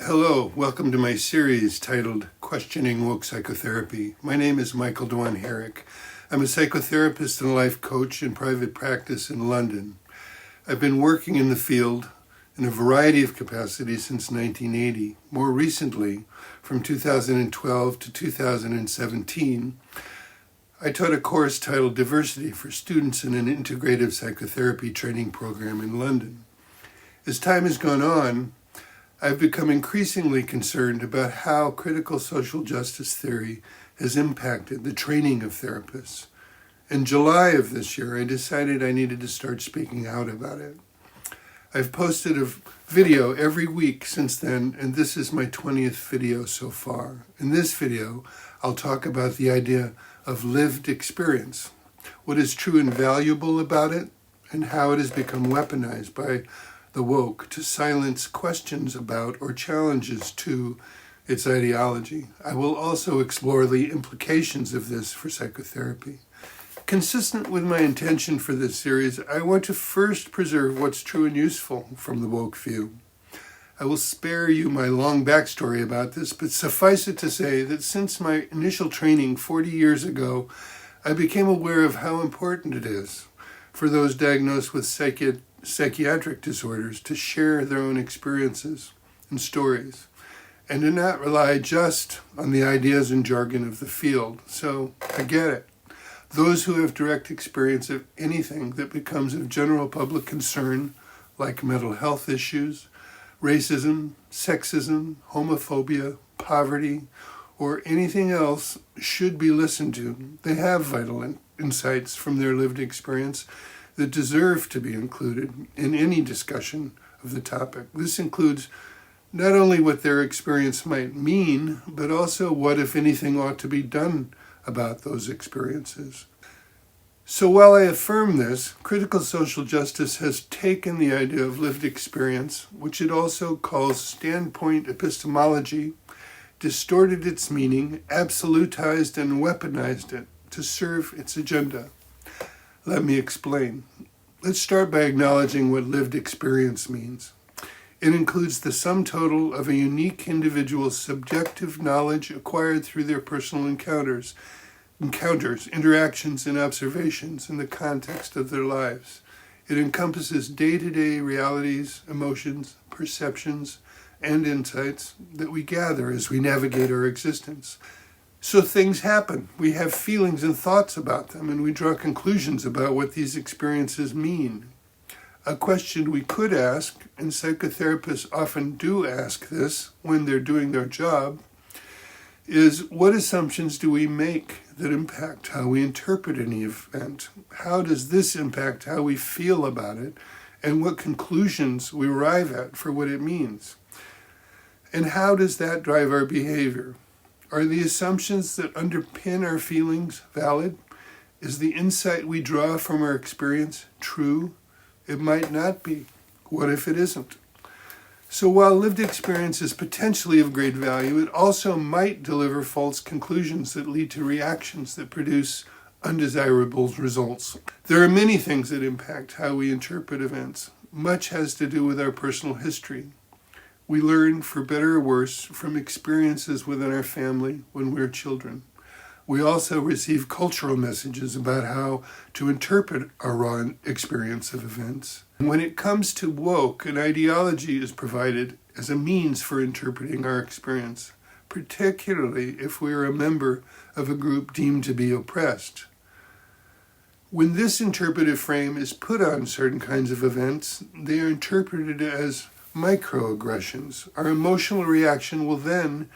Hello, welcome to my series titled Questioning Woke Psychotherapy. My name is Michael Dewan Herrick. I'm a psychotherapist and life coach in private practice in London. I've been working in the field in a variety of capacities since 1980. More recently, from 2012 to 2017, I taught a course titled Diversity for students in an integrative psychotherapy training program in London. As time has gone on, I've become increasingly concerned about how critical social justice theory has impacted the training of therapists. In July of this year, I decided I needed to start speaking out about it. I've posted a video every week since then, and this is my 20th video so far. In this video, I'll talk about the idea of lived experience, what is true and valuable about it, and how it has become weaponized by the woke to silence questions about or challenges to its ideology. I will also explore the implications of this for psychotherapy. Consistent with my intention for this series, I want to first preserve what's true and useful from the woke view. I will spare you my long backstory about this, but suffice it to say that since my initial training 40 years ago, I became aware of how important it is for those diagnosed with psychiatric disorders to share their own experiences and stories, and to not rely just on the ideas and jargon of the field. So I get it. Those who have direct experience of anything that becomes of general public concern, like mental health issues, racism, sexism, homophobia, poverty, or anything else, should be listened to. They have vital insights from their lived experience that deserve to be included in any discussion of the topic. This includes not only what their experience might mean, but also what, if anything, ought to be done about those experiences. So while I affirm this, critical social justice has taken the idea of lived experience, which it also calls standpoint epistemology, distorted its meaning, absolutized and weaponized it to serve its agenda. Let me explain. Let's start by acknowledging what lived experience means. It includes the sum total of a unique individual's subjective knowledge acquired through their personal encounters, interactions, and observations in the context of their lives. It encompasses day-to-day realities, emotions, perceptions, and insights that we gather as we navigate our existence. So things happen. We have feelings and thoughts about them, and we draw conclusions about what these experiences mean. A question we could ask, and psychotherapists often do ask this when they're doing their job, is what assumptions do we make that impact how we interpret any event? How does this impact how we feel about it, and what conclusions we arrive at for what it means? And how does that drive our behavior? Are the assumptions that underpin our feelings valid? Is the insight we draw from our experience true? It might not be. What if it isn't? So while lived experience is potentially of great value, it also might deliver false conclusions that lead to reactions that produce undesirable results. There are many things that impact how we interpret events. Much has to do with our personal history. We learn, for better or worse, from experiences within our family when we're children. We also receive cultural messages about how to interpret our raw experience of events. When it comes to woke, an ideology is provided as a means for interpreting our experience, particularly if we are a member of a group deemed to be oppressed. When this interpretive frame is put on certain kinds of events, they are interpreted as microaggressions. Our emotional reaction will then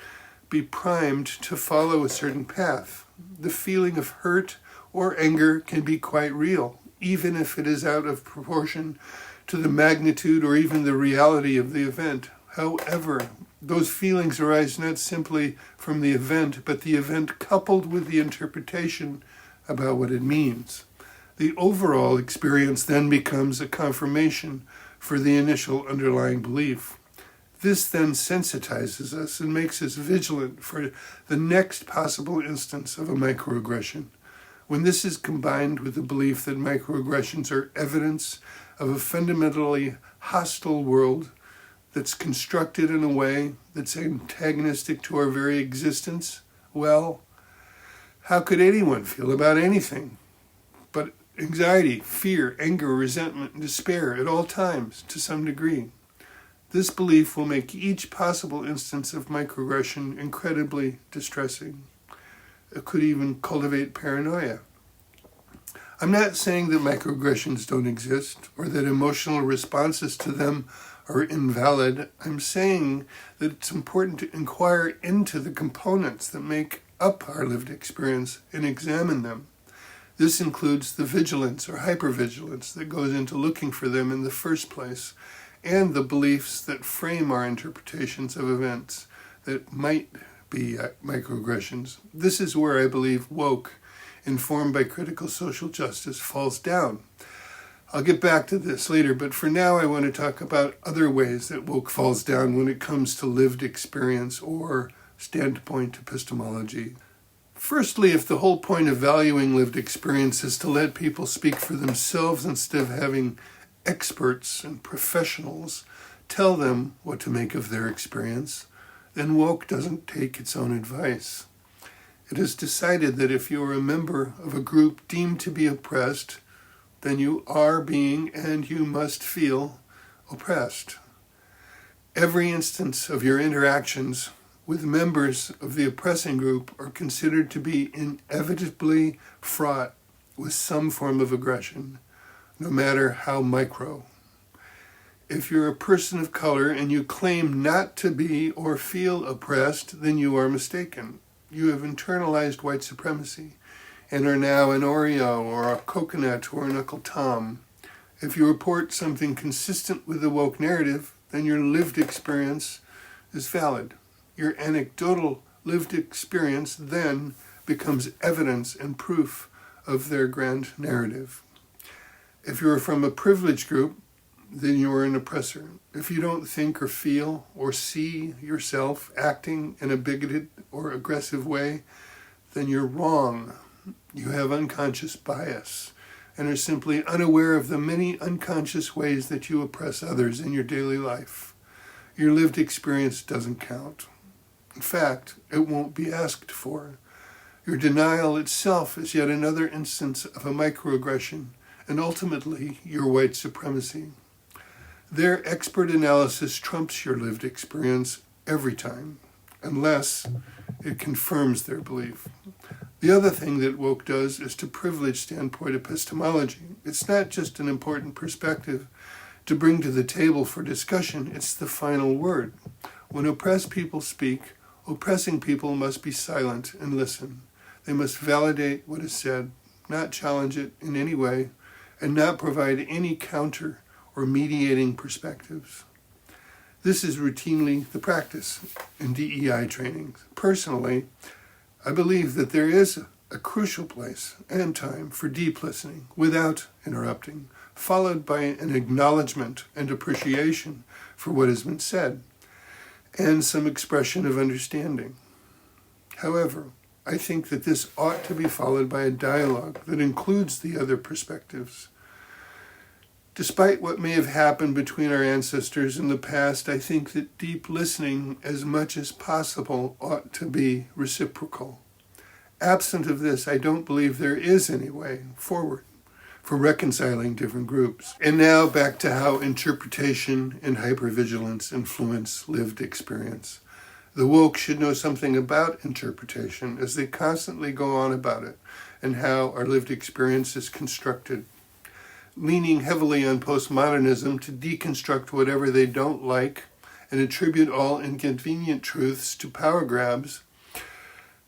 be primed to follow a certain path. The feeling of hurt or anger can be quite real, even if it is out of proportion to the magnitude or even the reality of the event. However, those feelings arise not simply from the event, but the event coupled with the interpretation about what it means. The overall experience then becomes a confirmation for the initial underlying belief. This then sensitizes us and makes us vigilant for the next possible instance of a microaggression. When this is combined with the belief that microaggressions are evidence of a fundamentally hostile world, that's constructed in a way that's antagonistic to our very existence, well, how could anyone feel about anything but anxiety, fear, anger, resentment, and despair at all times to some degree? This belief will make each possible instance of microaggression incredibly distressing. It could even cultivate paranoia. I'm not saying that microaggressions don't exist or that emotional responses to them are invalid. I'm saying that it's important to inquire into the components that make up our lived experience and examine them. This includes the vigilance or hypervigilance that goes into looking for them in the first place, and the beliefs that frame our interpretations of events that might be microaggressions. This is where I believe woke, informed by critical social justice, falls down. I'll get back to this later, but for now I want to talk about other ways that woke falls down when it comes to lived experience or standpoint epistemology. Firstly, if the whole point of valuing lived experience is to let people speak for themselves instead of having experts and professionals tell them what to make of their experience, then woke doesn't take its own advice. It is decided that if you are a member of a group deemed to be oppressed, then you are being and you must feel oppressed. Every instance of your interactions with members of the oppressing group are considered to be inevitably fraught with some form of aggression, no matter how micro. If you're a person of color and you claim not to be or feel oppressed, then you are mistaken. You have internalized white supremacy and are now an Oreo or a coconut or an Uncle Tom. If you report something consistent with the woke narrative, then your lived experience is valid. Your anecdotal lived experience then becomes evidence and proof of their grand narrative. If you're from a privileged group, then you are an oppressor. If you don't think or feel or see yourself acting in a bigoted or aggressive way, then you're wrong. You have unconscious bias and are simply unaware of the many unconscious ways that you oppress others in your daily life. Your lived experience doesn't count. In fact, it won't be asked for. Your denial itself is yet another instance of a microaggression and ultimately your white supremacy. Their expert analysis trumps your lived experience every time, unless it confirms their belief. The other thing that woke does is to privilege standpoint epistemology. It's not just an important perspective to bring to the table for discussion, it's the final word. When oppressed people speak, oppressing people must be silent and listen. They must validate what is said, not challenge it in any way, and not provide any counter or mediating perspectives. This is routinely the practice in DEI trainings. Personally, I believe that there is a crucial place and time for deep listening without interrupting, followed by an acknowledgement and appreciation for what has been said, and some expression of understanding. However, I think that this ought to be followed by a dialogue that includes the other perspectives. Despite what may have happened between our ancestors in the past, I think that deep listening, as much as possible, ought to be reciprocal. Absent of this, I don't believe there is any way forward for reconciling different groups. And now back to how interpretation and hypervigilance influence lived experience. The woke should know something about interpretation as they constantly go on about it and how our lived experience is constructed, leaning heavily on postmodernism to deconstruct whatever they don't like and attribute all inconvenient truths to power grabs.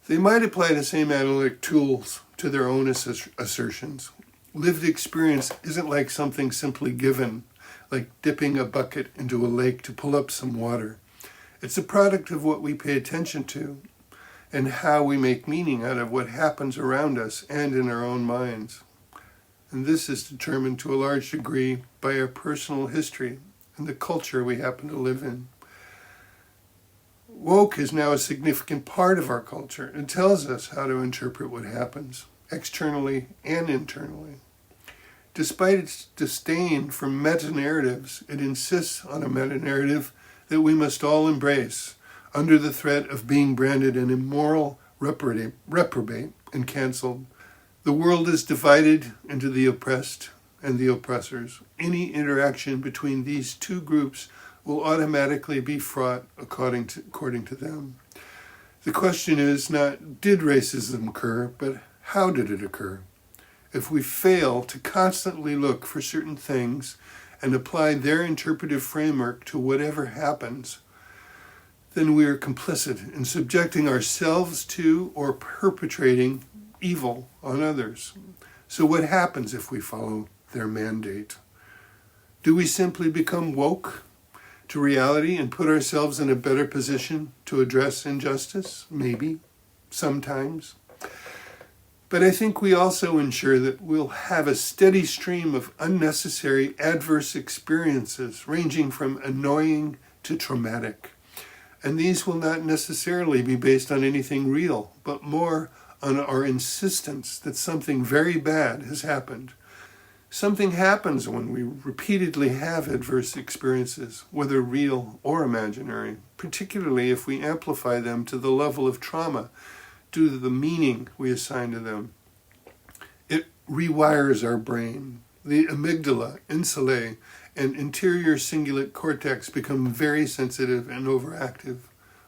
They might apply the same analytic tools to their own assertions. Lived experience isn't like something simply given, like dipping a bucket into a lake to pull up some water. It's a product of what we pay attention to and how we make meaning out of what happens around us and in our own minds. And this is determined to a large degree by our personal history and the culture we happen to live in. Woke is now a significant part of our culture. It tells us how to interpret what happens, externally and internally. Despite its disdain for meta-narratives, it insists on a meta-narrative that we must all embrace under the threat of being branded an immoral reprobate and canceled. The world is divided into the oppressed and the oppressors. Any interaction between these two groups will automatically be fraught according to them. The question is not, did racism occur, but how did it occur? If we fail to constantly look for certain things and apply their interpretive framework to whatever happens, then we are complicit in subjecting ourselves to or perpetrating evil on others. So what happens if we follow their mandate? Do we simply become woke to reality and put ourselves in a better position to address injustice? Maybe, sometimes. But I think we also ensure that we'll have a steady stream of unnecessary adverse experiences, ranging from annoying to traumatic. And these will not necessarily be based on anything real, but more on our insistence that something very bad has happened. Something happens when we repeatedly have adverse experiences, whether real or imaginary, particularly if we amplify them to the level of trauma due to the meaning we assign to them. It rewires our brain. The amygdala, insulae, and anterior cingulate cortex become very sensitive and overactive.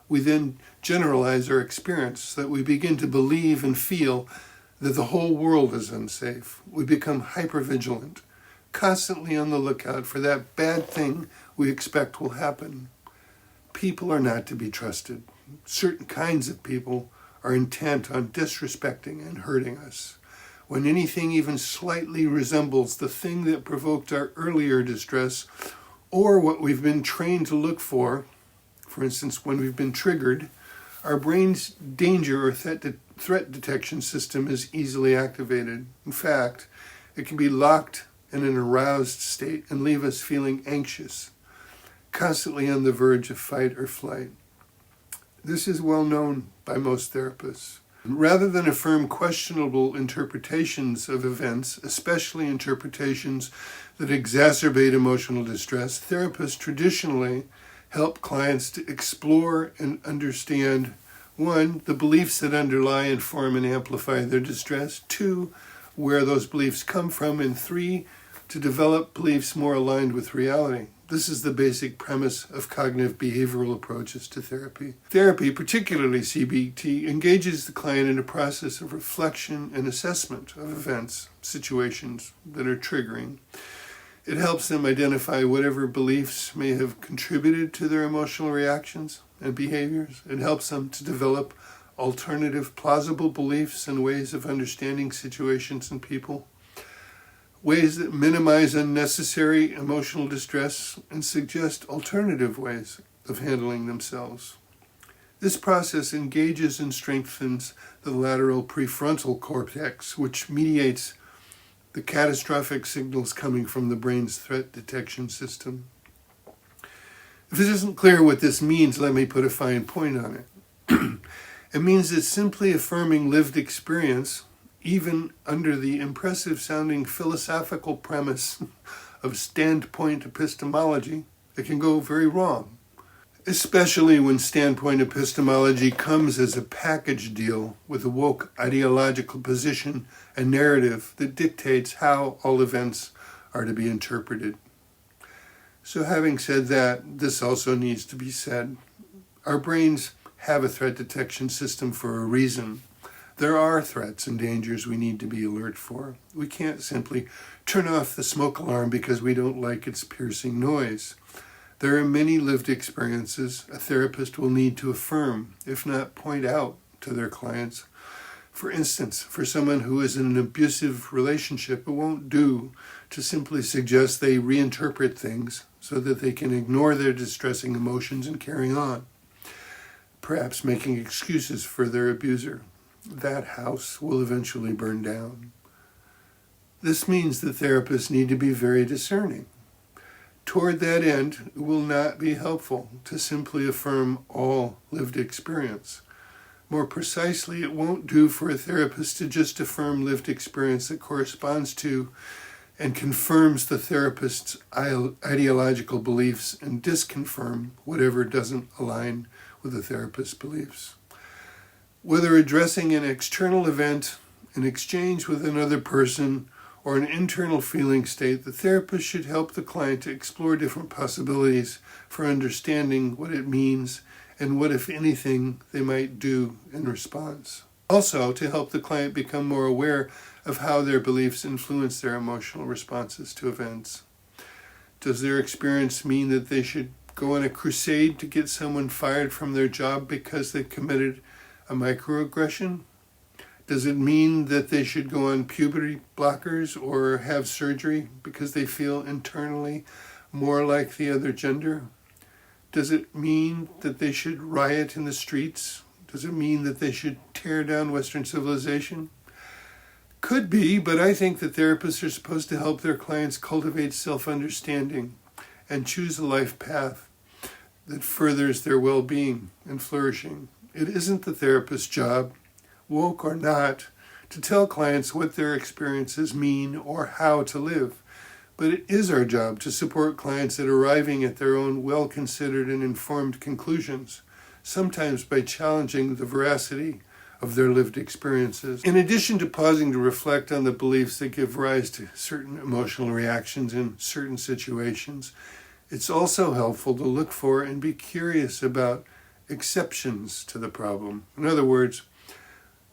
We then generalize our experience so that we begin to believe and feel that the whole world is unsafe. We become hypervigilant, constantly on the lookout for that bad thing we expect will happen. People are not to be trusted. Certain kinds of people are intent on disrespecting and hurting us. When anything even slightly resembles the thing that provoked our earlier distress, or what we've been trained to look for instance, when we've been triggered, our brain's danger or threat detection system is easily activated. In fact, it can be locked in an aroused state and leave us feeling anxious, constantly on the verge of fight or flight. This is well known by most therapists. Rather than affirm questionable interpretations of events, especially interpretations that exacerbate emotional distress, therapists traditionally help clients to explore and understand, 1, the beliefs that underlie, inform, and amplify their distress, 2, where those beliefs come from, and 3, to develop beliefs more aligned with reality. This is the basic premise of cognitive behavioral approaches to therapy. Therapy, particularly CBT, engages the client in a process of reflection and assessment of events, situations that are triggering. It helps them identify whatever beliefs may have contributed to their emotional reactions and behaviors. It helps them to develop alternative, plausible beliefs and ways of understanding situations and people, ways that minimize unnecessary emotional distress and suggest alternative ways of handling themselves. This process engages and strengthens the lateral prefrontal cortex, which mediates the catastrophic signals coming from the brain's threat detection system. If it isn't clear what this means, let me put a fine point on it. It means that simply affirming lived experience, even under the impressive-sounding philosophical premise of standpoint epistemology, it can go very wrong, especially when standpoint epistemology comes as a package deal with a woke ideological position and narrative that dictates how all events are to be interpreted. So having said that, this also needs to be said. Our brains have a threat detection system for a reason. There are threats and dangers we need to be alert for. We can't simply turn off the smoke alarm because we don't like its piercing noise. There are many lived experiences a therapist will need to affirm, if not point out, to their clients. For instance, for someone who is in an abusive relationship, it won't do to simply suggest they reinterpret things so that they can ignore their distressing emotions and carry on, perhaps making excuses for their abuser. That house will eventually burn down. This means the therapists need to be very discerning. Toward that end, it will not be helpful to simply affirm all lived experience. More precisely, it won't do for a therapist to just affirm lived experience that corresponds to and confirms the therapist's ideological beliefs and disconfirm whatever doesn't align with the therapist's beliefs. Whether addressing an external event, an exchange with another person, or an internal feeling state, the therapist should help the client to explore different possibilities for understanding what it means and what, if anything, they might do in response. Also, to help the client become more aware of how their beliefs influence their emotional responses to events. Does their experience mean that they should go on a crusade to get someone fired from their job because they committed a microaggression? Does it mean that they should go on puberty blockers or have surgery because they feel internally more like the other gender? Does it mean that they should riot in the streets? Does it mean that they should tear down Western civilization? Could be, but I think that therapists are supposed to help their clients cultivate self-understanding and choose a life path that furthers their well-being and flourishing. It isn't the therapist's job, woke or not, to tell clients what their experiences mean or how to live. But it is our job to support clients at arriving at their own well-considered and informed conclusions, sometimes by challenging the veracity of their lived experiences. In addition to pausing to reflect on the beliefs that give rise to certain emotional reactions in certain situations, it's also helpful to look for and be curious about exceptions to the problem. In other words,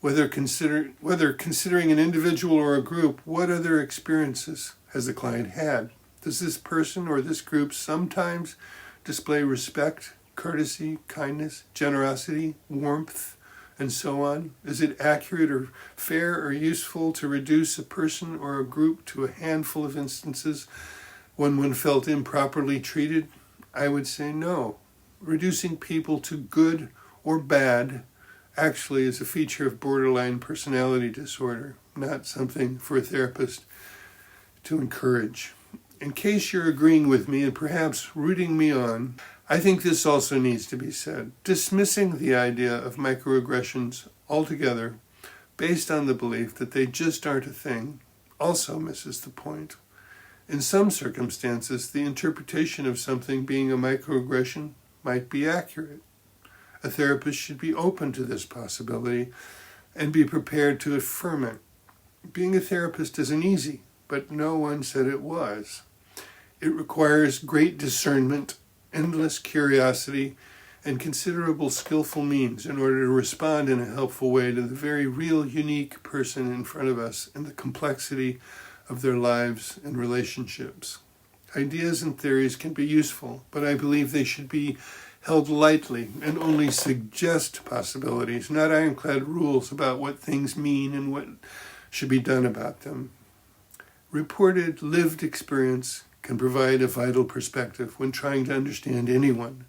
whether considering an individual or a group, what other experiences has the client had? Does this person or this group sometimes display respect, courtesy, kindness, generosity, warmth, and so on? Is it accurate or fair or useful to reduce a person or a group to a handful of instances when one felt improperly treated? I would say no. Reducing people to good or bad actually is a feature of borderline personality disorder, not something for a therapist to encourage. In case you're agreeing with me and perhaps rooting me on, I think this also needs to be said. Dismissing the idea of microaggressions altogether based on the belief that they just aren't a thing also misses the point. In some circumstances, the interpretation of something being a microaggression might be accurate. A therapist should be open to this possibility and be prepared to affirm it. Being a therapist isn't easy, but no one said it was. It requires great discernment, endless curiosity, and considerable skillful means in order to respond in a helpful way to the very real, unique person in front of us and the complexity of their lives and relationships. Ideas and theories can be useful, but I believe they should be held lightly and only suggest possibilities, not ironclad rules about what things mean and what should be done about them. Reported lived experience can provide a vital perspective when trying to understand anyone,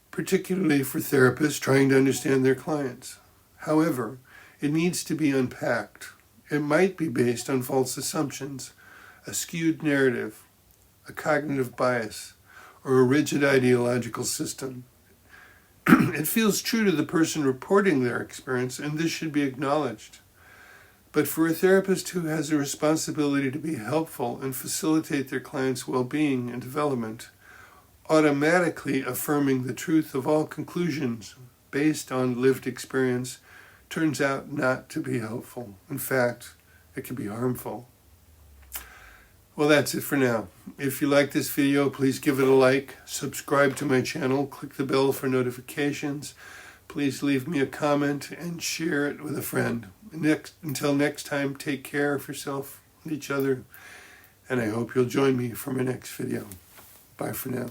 particularly for therapists trying to understand their clients. However, it needs to be unpacked. It might be based on false assumptions, a skewed narrative, a cognitive bias, or a rigid ideological system. It feels true to the person reporting their experience, and this should be acknowledged. But for a therapist who has a responsibility to be helpful and facilitate their client's well-being and development, automatically affirming the truth of all conclusions based on lived experience turns out not to be helpful. In fact, it can be harmful. Well, that's it for now. If you like this video, please give it a like, subscribe to my channel, click the bell for notifications. Please leave me a comment and share it with a friend. Until next time, take care of yourself and each other, and I hope you'll join me for my next video. Bye for now.